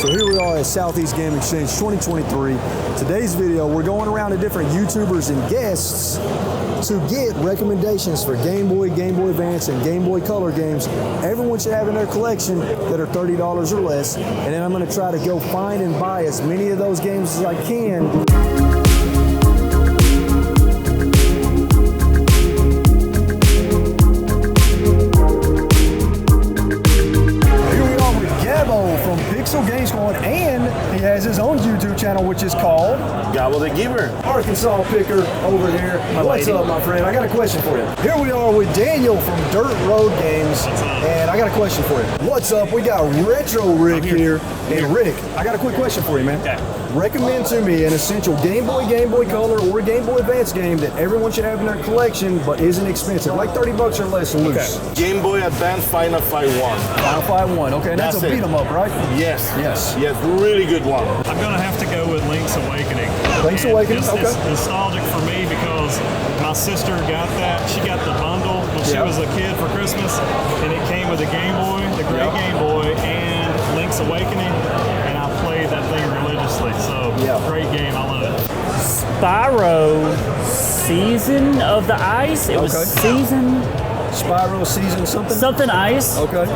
So here we are at Southeast Game Exchange 2023. Today's video, we're going around to different YouTubers and guests to get recommendations for Game Boy, Game Boy Advance, and Game Boy Color games everyone should have in their collection that are $30 or less. And then I'm going to try to go find and buy as many of those games as I can. And he has his own YouTube channel, which is called Gobble the Giver. Arkansas Picker over here. What's up, my friend? I got a question for you. Here we are with Daniel from Dirt Road Games, and I got a question for you. What's up? We got Retro Rick here. And Rick, I got a quick question for you, man. Okay. Recommend to me an essential Game Boy, Game Boy Color, or Game Boy Advance game that everyone should have in their collection, but isn't expensive, like $30 or less loose. Okay. Game Boy Advance Final Fight 1. Final Fight 1. Okay, and that's a beat 'em up, right? Yes. Yes. Yes, really good one. I'm gonna have to go with Link's Awakening. Link's Awakening, okay. It's nostalgic for me because my sister got that. She got the bundle when she was a kid for Christmas, and it came with a Game Boy, the gray Game Boy, and Link's Awakening, and I played that thing religiously. So great game, I love it. Spyro Season of the Ice. It was Season. Spyro Season something? Something Ice. Okay.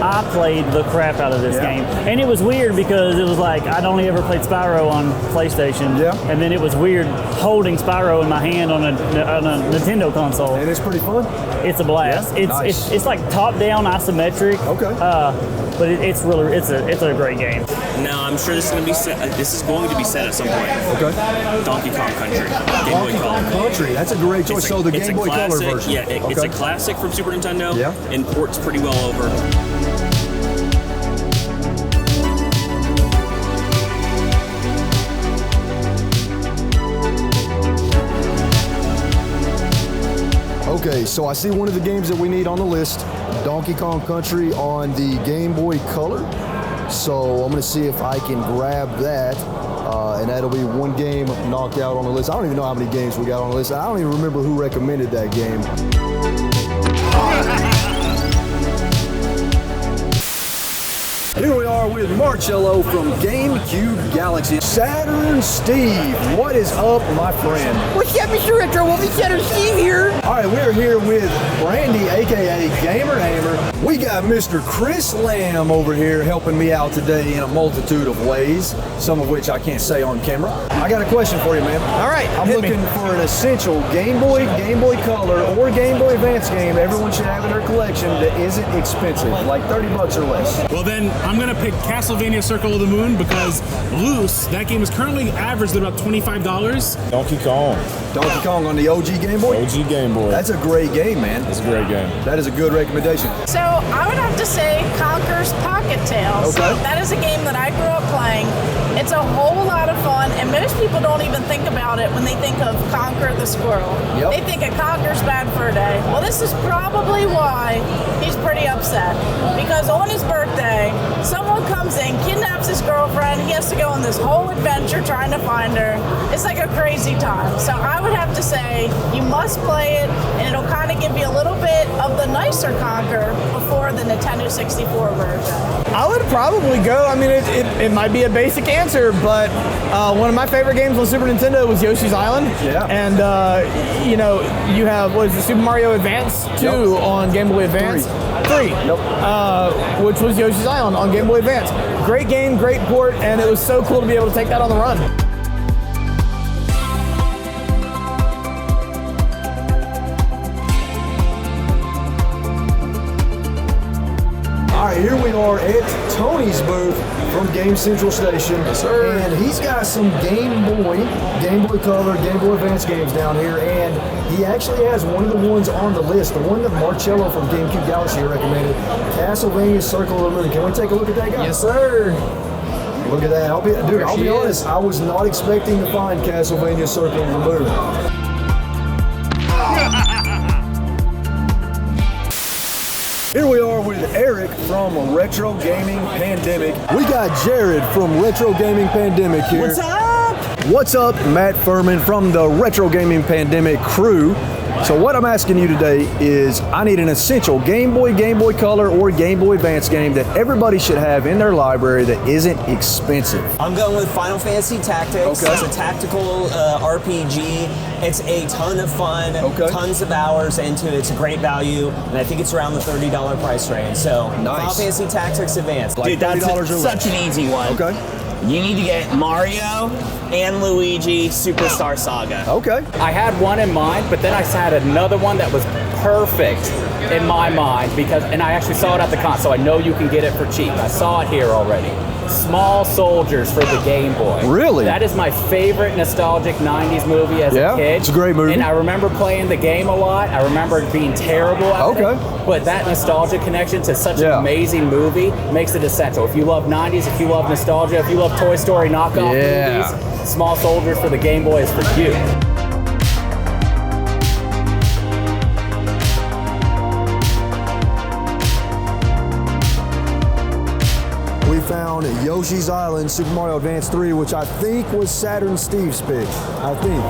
I played the crap out of this game. And it was weird because it was like, I'd only ever played Spyro on PlayStation. Yeah. And then it was weird holding Spyro in my hand on a Nintendo console. And it's pretty fun? It's a blast. Yeah? It's like top-down isometric. Okay. But it's a great game. No, I'm sure this is going to be set. This is going to be set at some point. Okay. Donkey Kong Country. Donkey Kong Country. That's a great choice. So the Game Boy Color version. Yeah, it's a classic from Super Nintendo. Yeah. And ports pretty well over. Okay, so I see one of the games that we need on the list, Donkey Kong Country on the Game Boy Color. So I'm gonna see if I can grab that, and that'll be one game knocked out on the list. I don't even know how many games we got on the list. I don't even remember who recommended that game. Here we are with Marcello from GameCube Galaxy. Saturn Steve, what is up, my friend? What's up, Mr. RetroWolf? It's Saturn Steve here. All right, we're here with Brandy, aka Gamer Hammer. We got Mr. Chris Lamb over here helping me out today in a multitude of ways, some of which I can't say on camera. I got a question for you, man. All right, I'm looking for an essential Game Boy, Game Boy Color, or Game Boy Advance game everyone should have in their collection that isn't expensive, like $30 or less. Well then, I'm gonna pick Castlevania Circle of the Moon because loose, that game is currently averaged at about $25. Donkey Kong. Donkey Kong on the OG Game Boy? OG Game Boy. That's a great game, man. That's a great game. That is a good recommendation. So I would have to say Conker's Pocket Tales. Okay. That is a game that I grew up playing. It's a whole lot of fun, and most people don't even think about it when they think of Conker the Squirrel. Yep. They think of Conker's Bad Fur Day. Well, this is probably why he's pretty upset. Because on his birthday, someone comes in, kidnaps his girlfriend, he has to go on this whole adventure trying to find her. It's like a crazy time. So I would have to say you must play it, and it'll kind of give you a little bit of the nicer Conker before the Nintendo 64 version. I would probably go. I mean, it might be a basic answer, but one of my favorite games on Super Nintendo was Yoshi's Island. Yeah. And, you know, you have, what is it, Super Mario Advance 2 on Game Boy Advance? 3. Yep. Which was Yoshi's Island on Game Boy Advance. Great game, great port, and it was so cool to be able to take that on the run. All right, here we are at Tony's booth from Game Central Station. Yes, sir. And he's got some Game Boy Color, Game Boy Advance games down here, and he actually has one of the ones on the list, the one that Marcello from GameCube Galaxy recommended, Castlevania Circle of the Moon. Can we take a look at that guy? Yes, sir. Look at that. I'll be honest, I was not expecting to find Castlevania Circle of the Moon. Here we are with Eric from Retro Gaming Pandemic. We got Jared from Retro Gaming Pandemic here. What's up? What's up, Matt Furman from the Retro Gaming Pandemic crew. So what I'm asking you today is I need an essential Game Boy, Game Boy Color, or Game Boy Advance game that everybody should have in their library that isn't expensive. I'm going with Final Fantasy Tactics. Okay. It's a tactical RPG. It's a ton of fun, tons of hours into it. It's a great value, and I think it's around the $30 price range. So Final Fantasy Tactics Advance. Like Dude, that's $30 or such an easy one. Okay. You need to get Mario and Luigi Superstar Saga. Okay. I had one in mind, but then I had another one that was perfect in my mind and I actually saw it at the con, so I know you can get it for cheap. I saw it here already. Small Soldiers for the Game Boy. Really? That is my favorite nostalgic 90s movie as a kid. It's a great movie. And I remember playing the game a lot. I remember it being terrible at it. But that nostalgia connection to such an amazing movie makes it essential. If you love 90s, if you love nostalgia, if you love Toy Story knockoff movies, Small Soldiers for the Game Boy is for you. We found Yoshi's Island Super Mario Advance 3, which I think was Saturn Steve's pick. I think.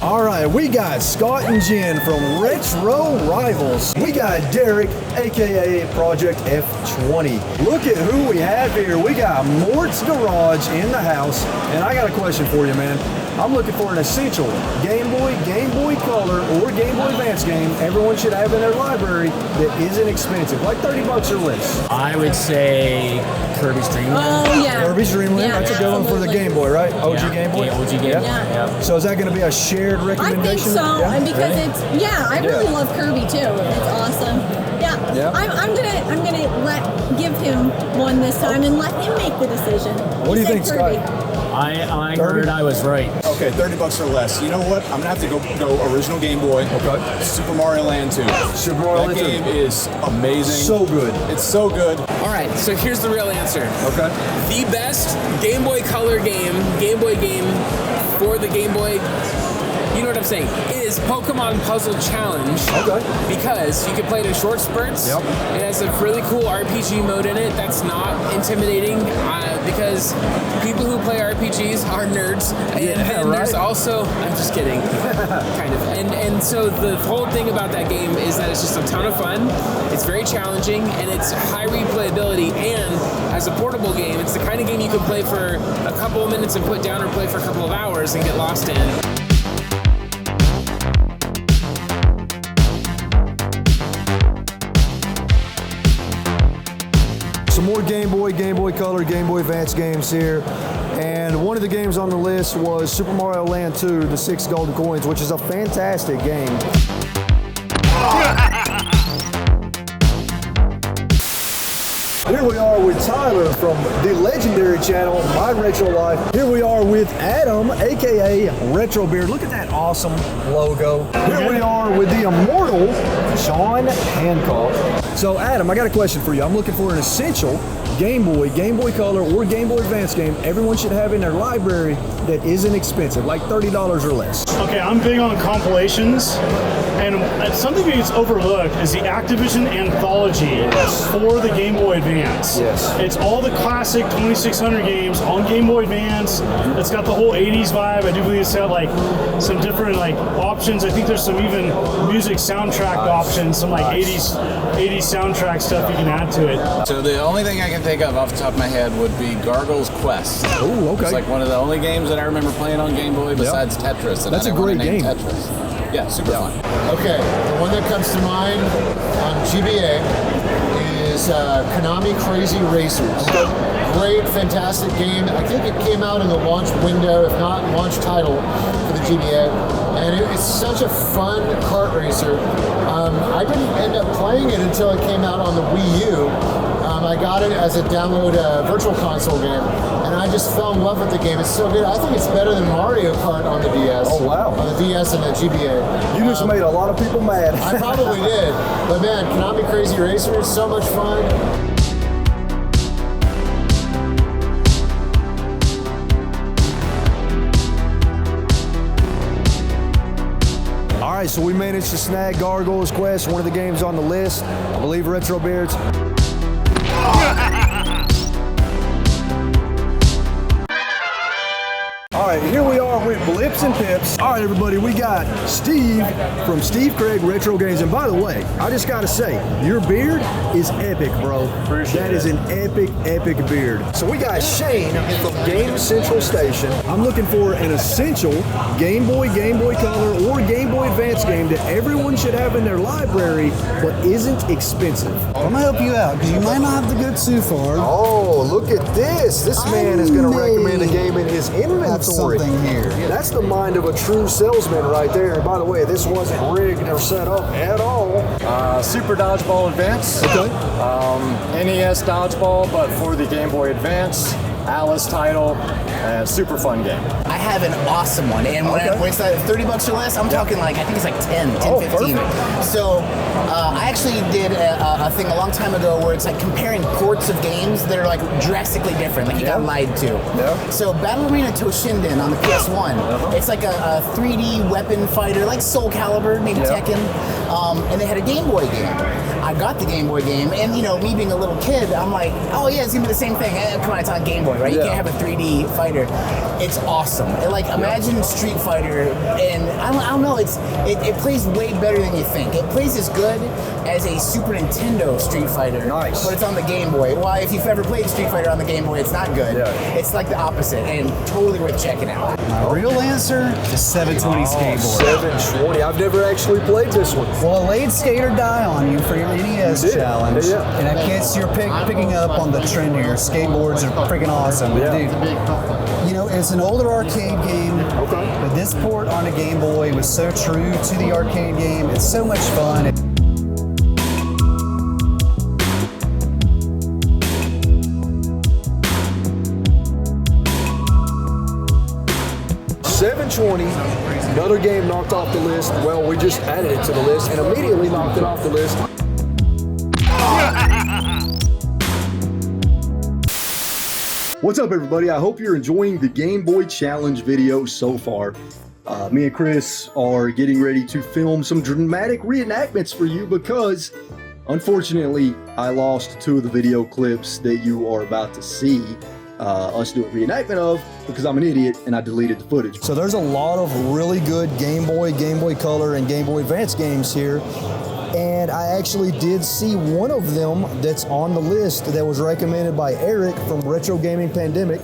All right, we got Scott and Jen from Retro Rivals. We got Derek, aka Project F20. Look at who we have here. We got Mort's Garage in the house, and I got a question for you, man. I'm looking for an essential Game Boy, Game Boy Color, or Game Boy Advance game everyone should have in their library that isn't expensive, like $30 or less. I would say Kirby's Dream Land. Oh, yeah. Kirby's Dream Land, that's a good one for the Game Boy, right? OG Game Boy? Yeah, OG Game Boy. Yeah. So is that going to be a shared recommendation? I think so, and because it's I really love Kirby too. It's awesome. Yeah. I'm gonna give him one this time and let him make the decision. What do you think, Kirby. Scott? I heard I was right. Okay, $30 or less. You know what? I'm gonna have to go original Game Boy. Okay. Super Mario Land 2. Super Mario Land 2. That game is amazing. So good. It's so good. All right, so here's the real answer. Okay. The best Game Boy Color game, Game Boy game for the Game Boy, you know what I'm saying, is Pokemon Puzzle Challenge. Okay. Because you can play it in short spurts. Yep. It has a really cool RPG mode in it that's not intimidating because people who play RPGs are nerds. And there's also, I'm just kidding, kind of. And so the whole thing about that game is that it's just a ton of fun. It's very challenging and it's high replayability. And as a portable game, it's the kind of game you can play for a couple of minutes and put down, or play for a couple of hours and get lost in. Some more Game Boy, Game Boy Color, Game Boy Advance games here. And one of the games on the list was Super Mario Land 2, the 6 golden coins, which is a fantastic game. Here we are with Tyler from the legendary channel, My Retro Life. Here we are with Adam, aka Retro Beard. Look at that awesome logo. Here we are with the immortal Sean Hancock. So Adam, I got a question for you. I'm looking for an essential Game Boy, Game Boy Color, or Game Boy Advance game everyone should have in their library that isn't expensive, like $30 or less. Okay, I'm big on compilations, and something that gets overlooked is the Activision Anthology for the Game Boy Advance. Yes. It's all the classic 2600 games on Game Boy Advance. It's got the whole 80s vibe. I do believe it's got like some different like options. I think there's some even music soundtrack options, some like 80s soundtrack stuff you can add to it. So the only thing I can think of off the top of my head would be Gargoyle's Quest. Oh, okay. It's like one of the only games that I remember playing on Game Boy besides Tetris. And That's I a didn't great want to name game. Tetris. Yeah, super fun. Okay, the one that comes to mind on GBA is Konami Crazy Racers. Great, fantastic game. I think it came out in the launch window, if not launch title, for the GBA. And it's such a fun kart racer. I didn't end up playing it until it came out on the Wii U. I got it as a download virtual console game, and I just fell in love with the game. It's so good. I think it's better than Mario Kart on the DS. Oh, wow. On the DS and the GBA. You just made a lot of people mad. I probably did. But man, Konami Crazy Racer is so much fun. All right, so we managed to snag Gargoyle's Quest, one of the games on the list. I believe Retro Beards. right, here we are with Blips and Pips. All right, everybody, we got Steve from Steve Craig Retro Games. And by the way, I just got to say, your beard is epic, bro. That is an epic, epic beard. So we got Shane from Game Central Station. I'm looking for an essential Game Boy Color, or Game Boy Advance game that everyone should have in their library, but isn't expensive. I'm gonna help you out, because you might not have the goods too far. Oh, look at this. This man is going to recommend a game in his inventory. Have something here. That's the mind of a true salesman right there. And by the way, this wasn't rigged or set up at all. Super Dodgeball Advance. Okay. NES Dodgeball, but for the Game Boy Advance. Alice title, super fun game. I have an awesome one, and when it's like $30 or less, I'm talking like, I think it's like 10, 15. Perfect. So I actually did a thing a long time ago where it's like comparing ports of games that are like drastically different, like you got lied to. So Battle Arena Toshinden on the PS1, it's like a 3D weapon fighter, like Soul Calibur, maybe Tekken, and they had a Game Boy game. I got the Game Boy game, and you know, me being a little kid, I'm like, oh yeah, it's gonna be the same thing. Come on, it's on Game Boy, right? You can't have a 3D fighter. It's awesome. Like imagine Street Fighter, and I don't know. It plays way better than you think. It plays as good as a Super Nintendo Street Fighter, but it's on the Game Boy. Why? If you've ever played Street Fighter on the Game Boy, it's not good. It's like the opposite, and totally worth checking out. My real answer is 720 skateboard. 720. I've never actually played this one. Well, I laid Skate or Die on you for your NES challenge, and I guess you're picking up on the trend here. Skateboards are freaking awesome, dude. You know, it's an older arcade game, but this port on a Game Boy was so true to the arcade game. It's so much fun. 720, another game knocked off the list. Well, we just added it to the list and immediately knocked it off the list. What's up, everybody? I hope you're enjoying the Game Boy Challenge video so far. Me and Chris are getting ready to film some dramatic reenactments for you because, unfortunately, I lost 2 of the video clips that you are about to see us do a reenactment of because I'm an idiot and I deleted the footage. So there's a lot of really good Game Boy Color, and Game Boy Advance games here. And I actually did see one of them that's on the list that was recommended by Eric from Retro Gaming Pandemic,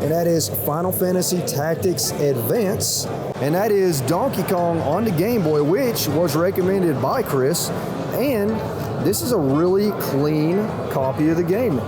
and that is Final Fantasy Tactics Advance, and that is Donkey Kong on the Game Boy, which was recommended by Chris, and this is a really clean copy of the game.